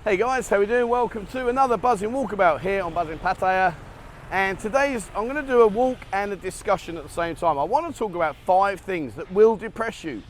Hey guys, how we doing? Welcome to another buzzing walkabout here on buzzing Pattaya. And I'm going to do a walk and a discussion at the same time. I want to talk about 5 things that will depress you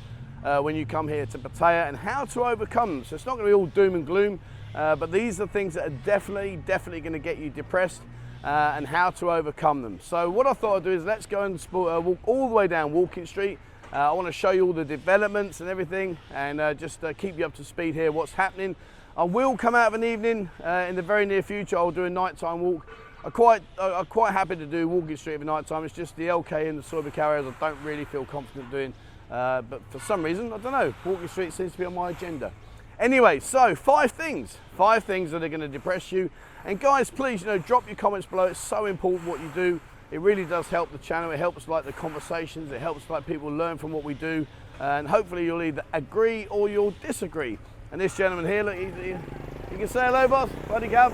when you come here to Pattaya and how to overcome them. So it's not going to be all doom and gloom, but these are things that are definitely going to get you depressed and how to overcome them. So what I thought I'd do is let's go and walk all the way down Walking Street. I want to show you all the developments and everything, and just keep you up to speed here, what's happening. I will come out of an evening in the very near future. I'll do a nighttime walk. I'm quite happy to do Walking Street at night time. It's just the LK and the StigMa areas I don't really feel confident doing. But for some reason, I don't know, Walking Street seems to be on my agenda. Anyway, so 5 things that are going to depress you. And guys, please, drop your comments below. It's so important what you do. It really does help the channel. It helps like the conversations. It helps like people learn from what we do. And hopefully you'll either agree or you'll disagree. And this gentleman here, look, you can say hello, boss. Sawasdee krap.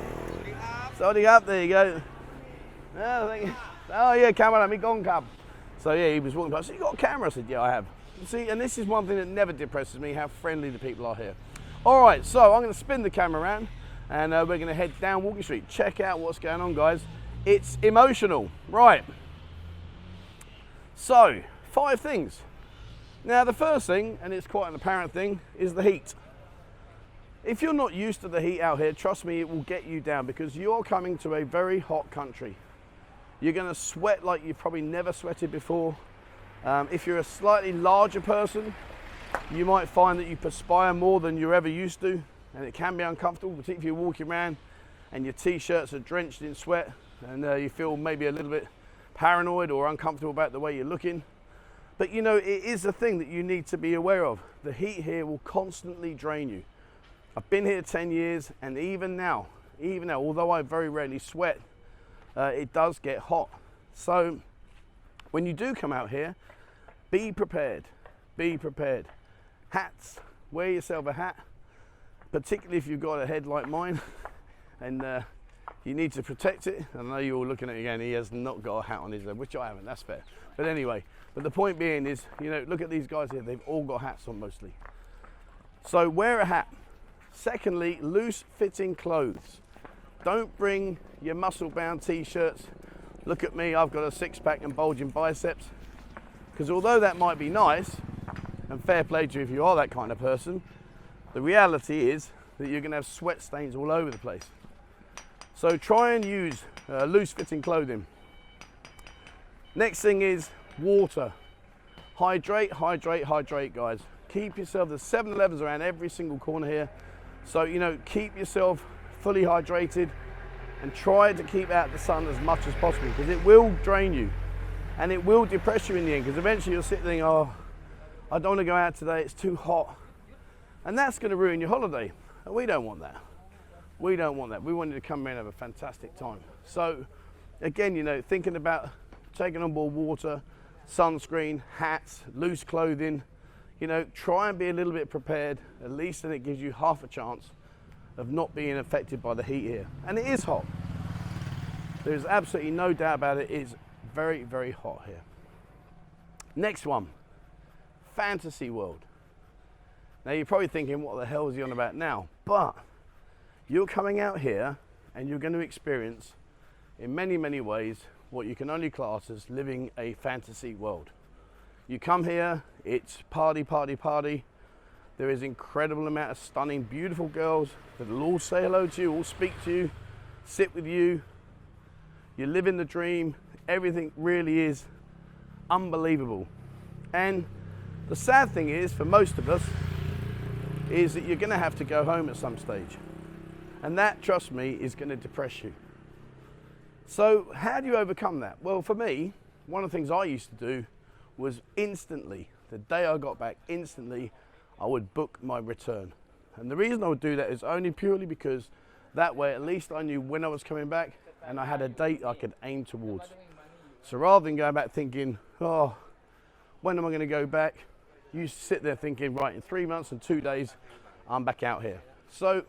Sawasdee krap, there you go. Oh yeah, camera, me gone cab. So yeah, he was walking past. So you got a camera? I said, yeah, I have. See, and this is one thing that never depresses me, how friendly the people are here. All right, so I'm going to spin the camera around and we're going to head down Walking Street. Check out what's going on, guys. It's emotional. Right. So, 5 things. Now, the first thing, and it's quite an apparent thing, is the heat. If you're not used to the heat out here, trust me, it will get you down because you're coming to a very hot country. You're going to sweat like you've probably never sweated before. If you're a slightly larger person, you might find that you perspire more than you're ever used to, and it can be uncomfortable, particularly if you're walking around and your t-shirts are drenched in sweat and you feel maybe a little bit paranoid or uncomfortable about the way you're looking. But it is a thing that you need to be aware of. The heat here will constantly drain you. I've been here 10 years, and even now, although I very rarely sweat, it does get hot. So when you do come out here, be prepared. Be prepared. Hats, wear yourself a hat, particularly if you've got a head like mine, and you need to protect it. I know you're all looking at me again, he has not got a hat on his head, which I haven't, that's fair. But anyway, the point being is, look at these guys here, they've all got hats on mostly. So wear a hat. Secondly, loose fitting clothes. Don't bring your muscle bound t-shirts. Look at me, I've got a 6-pack and bulging biceps. Because although that might be nice, and fair play to you if you are that kind of person, the reality is that you're going to have sweat stains all over the place. So try and use loose fitting clothing. Next thing is water. Hydrate, hydrate, hydrate, guys. Keep yourself, there's 7-Elevens around every single corner here. So, keep yourself fully hydrated and try to keep out the sun as much as possible because it will drain you and it will depress you in the end because eventually you'll sit there and oh, I don't want to go out today, it's too hot. And that's going to ruin your holiday. And we don't want that. We don't want that. We want you to come in and have a fantastic time. So, again, thinking about taking on board water, sunscreen, hats, loose clothing, try and be a little bit prepared, at least then it gives you half a chance of not being affected by the heat here. And it is hot. There's absolutely no doubt about it. It is very, very hot here. Next one, fantasy world. Now you're probably thinking, what the hell is he on about now? But you're coming out here and you're going to experience in many, many ways what you can only class as living a fantasy world. You come here, it's party, party, party. There is incredible amount of stunning, beautiful girls that will all say hello to you, all speak to you, sit with you. You live in the dream. Everything really is unbelievable. And the sad thing is, for most of us, is that you're going to have to go home at some stage. And that, trust me, is going to depress you. So how do you overcome that? Well, for me, one of the things I used to do was instantly, the day I got back, instantly, I would book my return. And the reason I would do that is only purely because that way at least I knew when I was coming back and I had a date I could aim towards. So rather than going back thinking, oh, when am I going to go back? You sit there thinking, right, in 3 months and 2 days, I'm back out here. So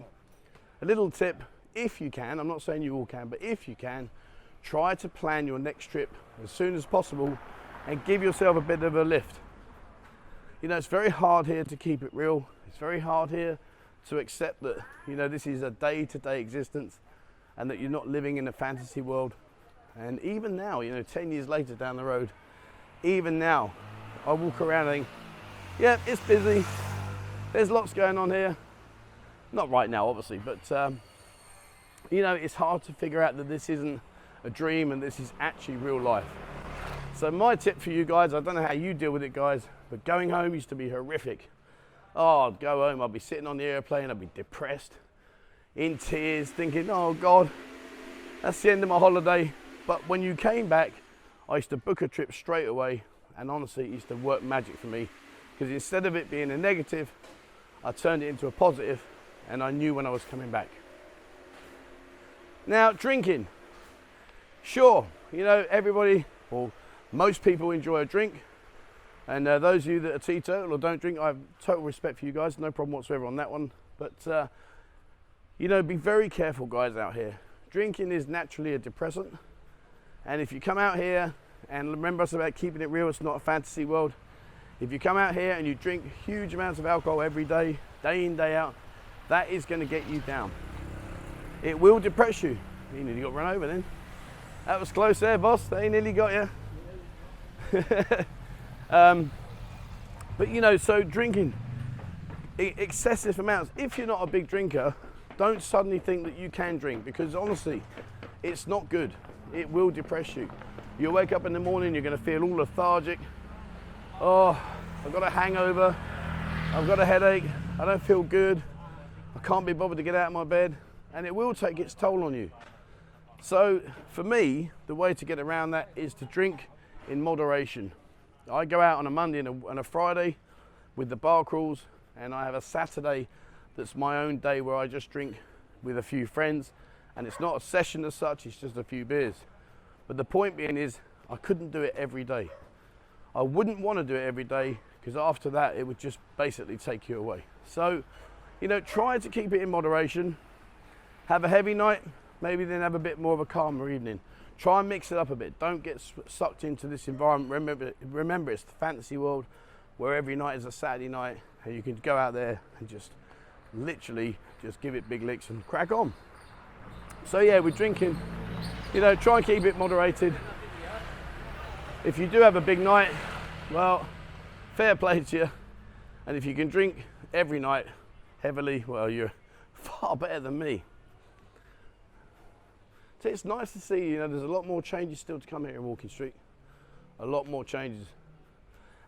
a little tip, if you can, I'm not saying you all can, but if you can, try to plan your next trip as soon as possible and give yourself a bit of a lift. It's very hard here to keep it real. It's very hard here to accept that, you know, this is a day-to-day existence and that you're not living in a fantasy world. And even now, you know, 10 years later down the road, even now, I walk around and think, yeah, it's busy. There's lots going on here. Not right now, obviously, but, you know, it's hard to figure out that this isn't a dream and this is actually real life. So my tip for you guys, I don't know how you deal with it, guys, but going home used to be horrific. Oh, I'd go home, I'd be sitting on the airplane, I'd be depressed, in tears, thinking, oh God, that's the end of my holiday. But when you came back, I used to book a trip straight away, and honestly, it used to work magic for me, because instead of it being a negative, I turned it into a positive, and I knew when I was coming back. Now, drinking. Sure, you know, everybody, or most people enjoy a drink, and those of you that are teetotal or don't drink, I have total respect for you guys, no problem whatsoever on that one. But, you know, be very careful, guys, out here. Drinking is naturally a depressant, and if you come out here, and remember us about keeping it real, it's not a fantasy world. If you come out here and you drink huge amounts of alcohol every day, day in, day out, that is going to get you down. It will depress you. You nearly got run over then. That was close there, boss. They nearly got you. But you know, so drinking, excessive amounts. If you're not a big drinker, don't suddenly think that you can drink, because honestly, it's not good. It will depress you. You'll wake up in the morning, you're going to feel all lethargic. Oh, I've got a hangover. I've got a headache. I don't feel good. I can't be bothered to get out of my bed. And it will take its toll on you. So for me, the way to get around that is to drink in moderation. I go out on a Monday and a Friday with the bar crawls, and I have a Saturday that's my own day where I just drink with a few friends, and it's not a session as such, it's just a few beers. But the point being is, I couldn't do it every day. I wouldn't want to do it every day, because after that it would just basically take you away. So, you know, try to keep it in moderation. Have a heavy night, maybe then have a bit more of a calmer evening. Try and mix it up a bit. Don't get sucked into this environment. Remember, it's the fantasy world where every night is a Saturday night, and you can go out there and just literally just give it big licks and crack on. So yeah, with drinking, you know, try and keep it moderated. If you do have a big night, well, fair play to you. And if you can drink every night heavily, well, you're far better than me. So it's nice to see, you know, there's a lot more changes still to come here in Walking Street. A lot more changes.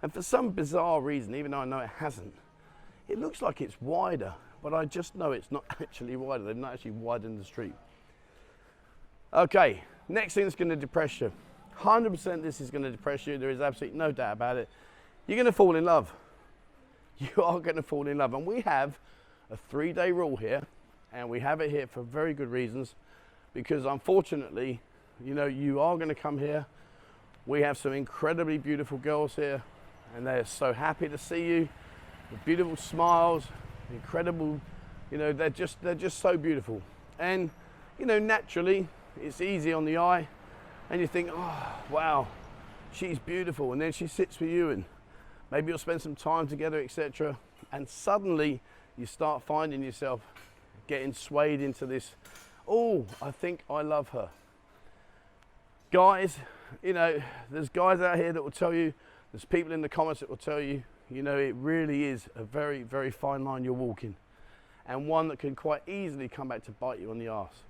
And for some bizarre reason, even though I know it hasn't, it looks like it's wider, but I just know it's not actually wider. They've not actually widened the street. Okay, next thing that's going to depress you. 100% this is going to depress you. There is absolutely no doubt about it. You're going to fall in love. You are going to fall in love. And we have a 3-day rule here, and we have it here for very good reasons. Because unfortunately, you know, you are going to come here. We have some incredibly beautiful girls here, and they're so happy to see you, with beautiful smiles, incredible, you know, they're just so beautiful. And, you know, naturally, it's easy on the eye, and you think, oh, wow, she's beautiful. And then she sits with you, and maybe you'll spend some time together, etc. And suddenly, you start finding yourself getting swayed into this, oh, I think I love her. Guys, you know, there's guys out here that will tell you, there's people in the comments that will tell you, you know, it really is a very, very fine line you're walking, and one that can quite easily come back to bite you on the arse.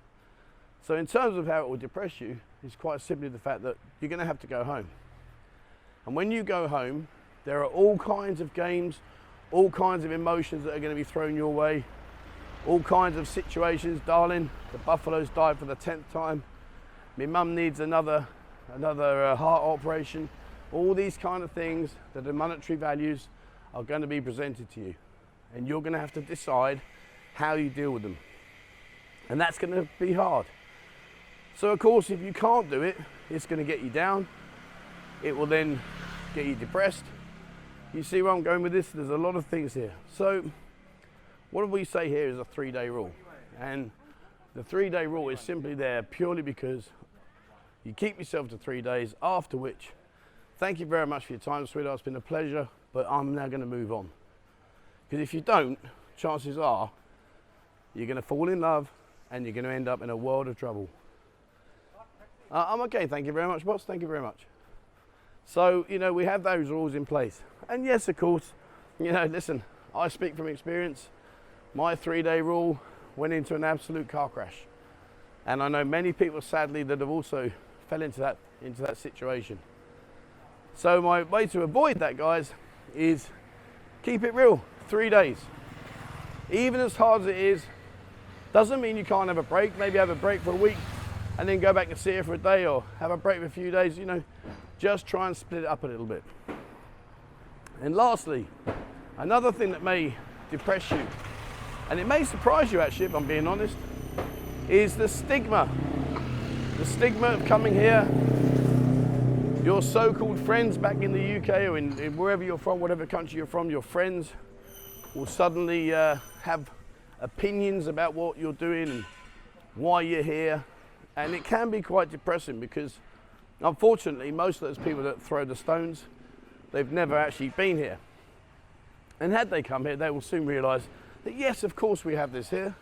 So in terms of how it will depress you, it's quite simply the fact that you're going to have to go home. And when you go home, there are all kinds of games, all kinds of emotions that are going to be thrown your way, all kinds of situations. Darling, the buffalo's died for the 10th time. My mum needs another heart operation. All these kind of things that are monetary values are going to be presented to you. And you're going to have to decide how you deal with them. And that's going to be hard. So of course, if you can't do it, it's going to get you down. It will then get you depressed. You see where I'm going with this? There's a lot of things here. So what we say here is a 3-day rule. And the 3-day rule is simply there purely because you keep yourself to 3 days, after which, thank you very much for your time, sweetheart. It's been a pleasure, but I'm now going to move on. Because if you don't, chances are you're going to fall in love, and you're going to end up in a world of trouble. I'm okay, thank you very much, boss, thank you very much. So, you know, we have those rules in place. And yes, of course, you know, listen, I speak from experience. My 3-day rule went into an absolute car crash. And I know many people, sadly, that have also fell into that situation. So my way to avoid that, guys, is keep it real. 3 days. Even as hard as it is, doesn't mean you can't have a break. Maybe have a break for a week and then go back and see her for a day, or have a break for a few days, you know. Just try and split it up a little bit. And lastly, another thing that may depress you, and it may surprise you actually, if I'm being honest, is the stigma. The stigma of coming here. Your so-called friends back in the UK or in wherever you're from, whatever country you're from, your friends will suddenly have opinions about what you're doing and why you're here. And it can be quite depressing because, unfortunately, most of those people that throw the stones, they've never actually been here. And had they come here, they will soon realise that yes, of course we have this here.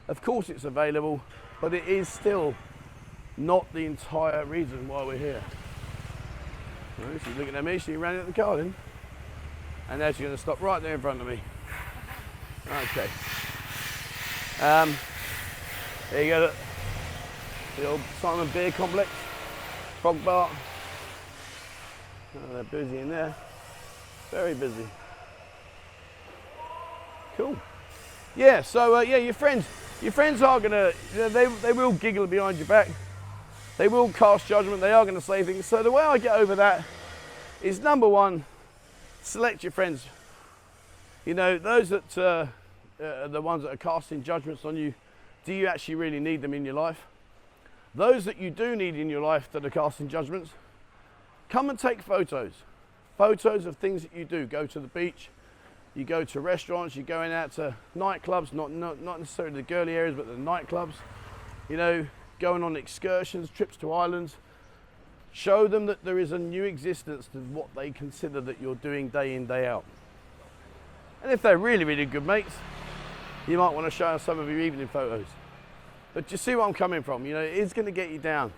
Of course it's available, but it is still not the entire reason why we're here. Well, she's looking at me, she ran out the car then. And now she's going to stop right there in front of me. Okay. There you go, look. The old Simon Beer Complex, Frog Bar. Oh, they're busy in there. Very busy. Cool. Yeah, so yeah, your friends are gonna, they will giggle behind your back. They will cast judgment. They are gonna say things. So the way I get over that is, number one, select your friends. You know, those that are the ones that are casting judgments on you, do you actually really need them in your life? Those that you do need in your life that are casting judgments, come and take photos. Photos of things that you do. Go to the beach, you go to restaurants, you're going out to nightclubs, not necessarily the girly areas, but the nightclubs. You know, going on excursions, trips to islands. Show them that there is a new existence to what they consider that you're doing day in, day out. And if they're really, really good mates, you might want to show some of your evening photos. But you see where I'm coming from, you know, it is going to get you down.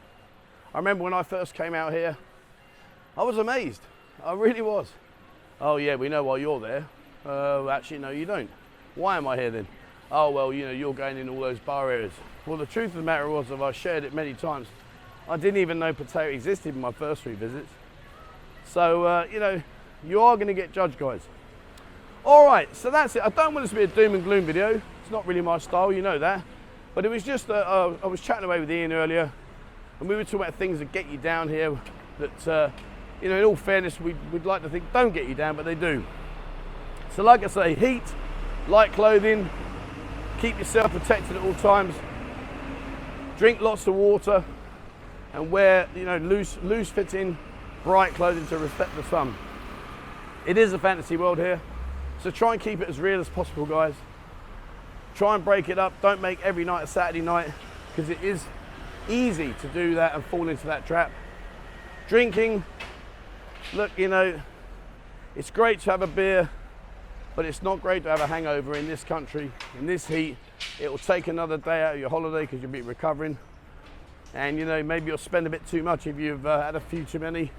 I remember when I first came out here, I was amazed. I really was. Oh yeah, we know why you're there. Actually, no, you don't. Why am I here then? Oh, well, you know, you're going in all those bar areas. Well, the truth of the matter was, I've shared it many times, I didn't even know Pattaya existed in my first 3 visits. So, you know, you are going to get judged, guys. All right, so that's it. I don't want this to be a doom and gloom video. It's not really my style, you know that. But it was just that I was chatting away with Ian earlier, and we were talking about things that get you down here that, you know, in all fairness, we'd like to think don't get you down, but they do. So like I say, heat, light clothing, keep yourself protected at all times, drink lots of water, and wear, you know, loose fitting, bright clothing to reflect the sun. It is a fantasy world here, so try and keep it as real as possible, guys. Try and break it up. Don't make every night a Saturday night, because it is easy to do that and fall into that trap. Drinking, look, you know, it's great to have a beer, but it's not great to have a hangover in this country, in this heat. It will take another day out of your holiday because you'll be recovering. And, you know, maybe you'll spend a bit too much if you've had a few too many.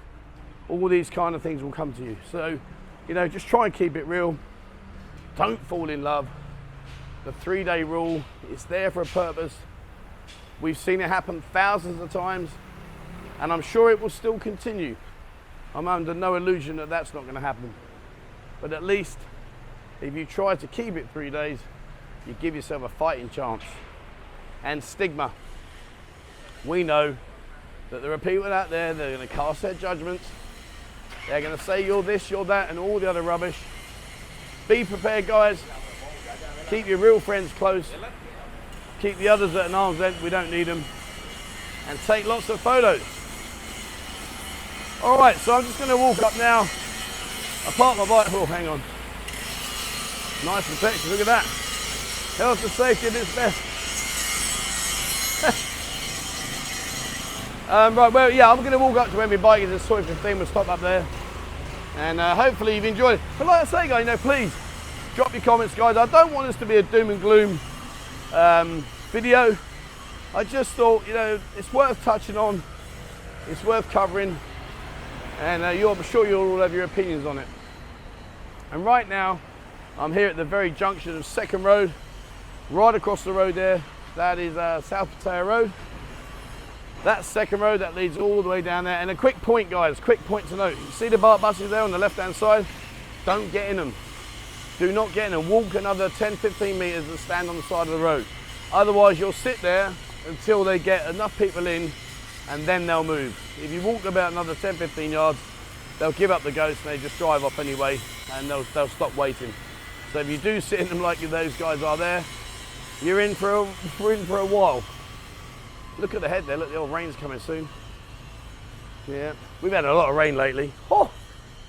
All these kind of things will come to you. So, you know, just try and keep it real. Don't fall in love. The 3-day rule is there for a purpose. We've seen it happen thousands of times, and I'm sure it will still continue. I'm under no illusion that that's not going to happen. But at least, if you try to keep it 3 days, you give yourself a fighting chance. And stigma. We know that there are people out there that are going to cast their judgments. They're going to say you're this, you're that, and all the other rubbish. Be prepared, guys. Keep your real friends close. Keep the others at an arm's length. We don't need them. And take lots of photos. All right, so I'm just going to walk up now. I park my bike. Oh, hang on. Nice protection. Look at that. Health and safety at its best. Right, well, yeah, I'm going to walk up to where my bike is and sort of 15. We'll stop up there. And hopefully you've enjoyed it. But like I say, guys, you know, please drop your comments, guys. I don't want this to be a doom and gloom video. I just thought, you know, it's worth touching on, it's worth covering, and I'm sure you'll all have your opinions on it. And right now, I'm here at the very junction of Second Road. Right across the road there, that is South Pattaya Road. That's Second Road, that leads all the way down there. And a quick point, guys, quick point to note. You see the BART buses there on the left-hand side? Don't get in them. Do not get in them. Walk another 10-15 metres and stand on the side of the road. Otherwise, you'll sit there until they get enough people in, and then they'll move. If you walk about another 10-15 yards, they'll give up the ghost and they just drive off anyway, and they'll stop waiting. So if you do sit in them like those guys are there, you're in for a while. Look at the head there, look, the old rain's coming soon. Yeah, we've had a lot of rain lately. Oh,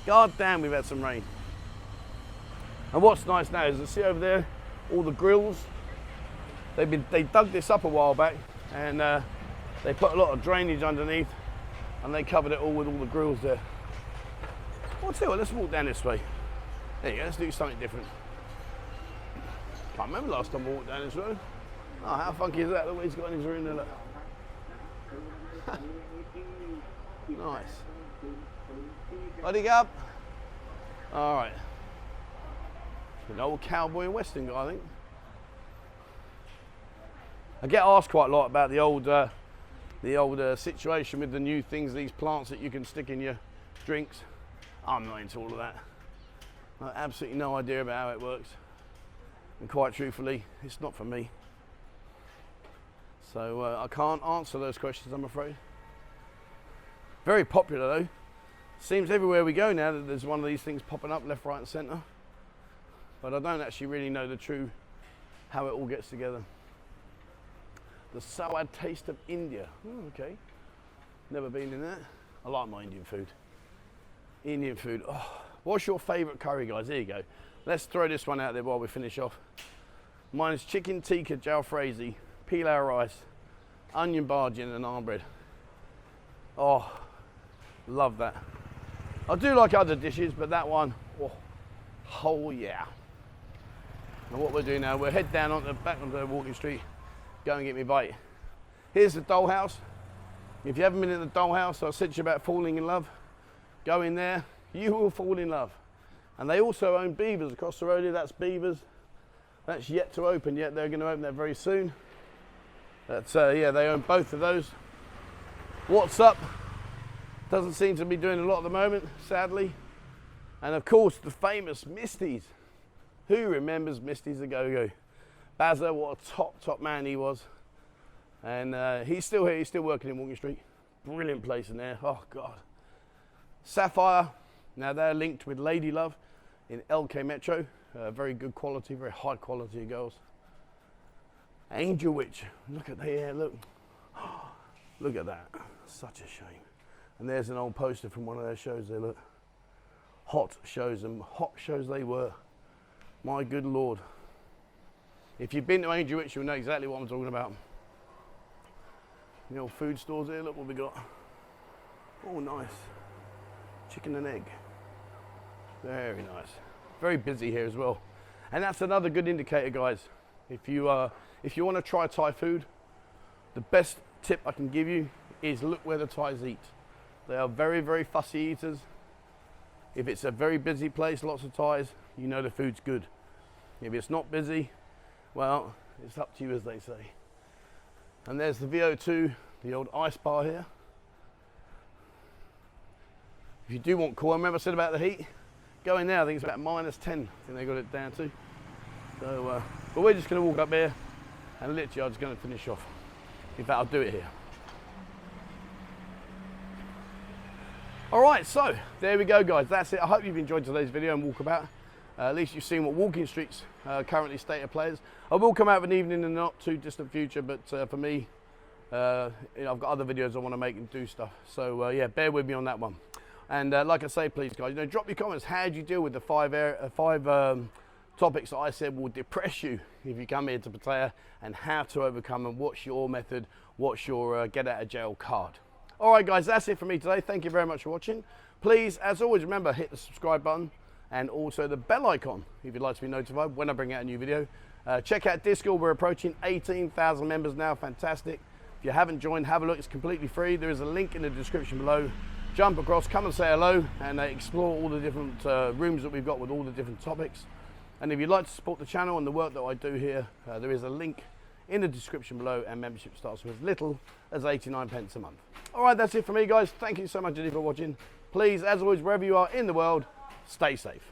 god damn, we've had some rain. And what's nice now is to see over there, all the grills. They dug this up a while back, and they put a lot of drainage underneath, and they covered it all with all the grills there. Well, I'll tell you what, let's walk down this way. There you go, let's do something different. Can't remember last time I walked down this road. Oh, how funky is that? Look what he's got in his room there, look. Nice. Buddy up. All right. An old cowboy and western guy, I think. I get asked quite a lot about the old situation with the new things, these plants that you can stick in your drinks. I'm not into all of that. I have absolutely no idea about how it works. And quite truthfully, it's not for me. So I can't answer those questions, I'm afraid. Very popular though. Seems everywhere we go now that there's one of these things popping up left, right and centre. But I don't actually really know the true how it all gets together. The sour taste of India. Oh, okay. Never been in that. I like my Indian food. Indian food. Oh, what's your favourite curry, guys? Here you go. Let's throw this one out there while we finish off. Mine is chicken tikka jalfrezi, pilau rice, onion bhaji and naan bread. Oh, love that. I do like other dishes, but that one, oh yeah. And what we'll do now, we'll head down back onto the walking street, go and get me bite. Here's the dollhouse. If you haven't been in the dollhouse, I said to you about falling in love. Go in there, you will fall in love. And they also own Beavers across the road here. That's Beavers. That's yet to open yet. They're going to open that very soon. That's yeah, they own both of those. What's up? Doesn't seem to be doing a lot at the moment, sadly. And of course, the famous Misties. Who remembers Misties the Go-Go? Bazza, what a top man he was. And he's still here. He's still working in Walking Street. Brilliant place in there. Oh God. Sapphire. Now they're linked with Lady Love in LK Metro. Very good quality, very high quality girls. Angel Witch, look at the hair, look. Look at that, such a shame. And there's an old poster from one of their shows there, look. Hot shows, and hot shows they were. My good Lord. If you've been to Angel Witch, you'll know exactly what I'm talking about. The old food stores here, look what we got. Oh, nice. Chicken and egg. Very nice. Very busy here as well. And that's another good indicator, guys. If you want to try Thai food, the best tip I can give you is look where the Thais eat. They are very, very fussy eaters. If it's a very busy place, lots of Thais, you know the food's good. If it's not busy, well, it's up to you, as they say. And there's the VO2, the old ice bar here. If you do want cool, remember I said about the heat? Go in there, I think it's about -10. I think they got it down to. So, but we're just going to walk up here and literally I'm just going to finish off. In fact, I'll do it here. All right, so there we go, guys. That's it. I hope you've enjoyed today's video and walkabout. At least you've seen what Walking Street's currently state of play is. I will come out of an evening in the not too distant future, but for me, you know, I've got other videos I want to make and do stuff. So yeah, bear with me on that one. And like I say, please, guys, you know, drop your comments. How do you deal with the five topics that I said will depress you if you come here to Pattaya, and how to overcome them? What's your method? What's your get out of jail card? All right, guys, that's it for me today. Thank you very much for watching. Please, as always, remember, hit the subscribe button and also the bell icon if you'd like to be notified when I bring out a new video. Check out Discord. We're approaching 18,000 members now. Fantastic. If you haven't joined, have a look. It's completely free. There is a link in the description below. Jump across, come and say hello, and explore all the different rooms that we've got with all the different topics. And if you'd like to support the channel and the work that I do here, there is a link in the description below, and membership starts with as little as 89 pence a month. All right, that's it for me, guys. Thank you so much indeed for watching. Please, as always, wherever you are in the world, stay safe.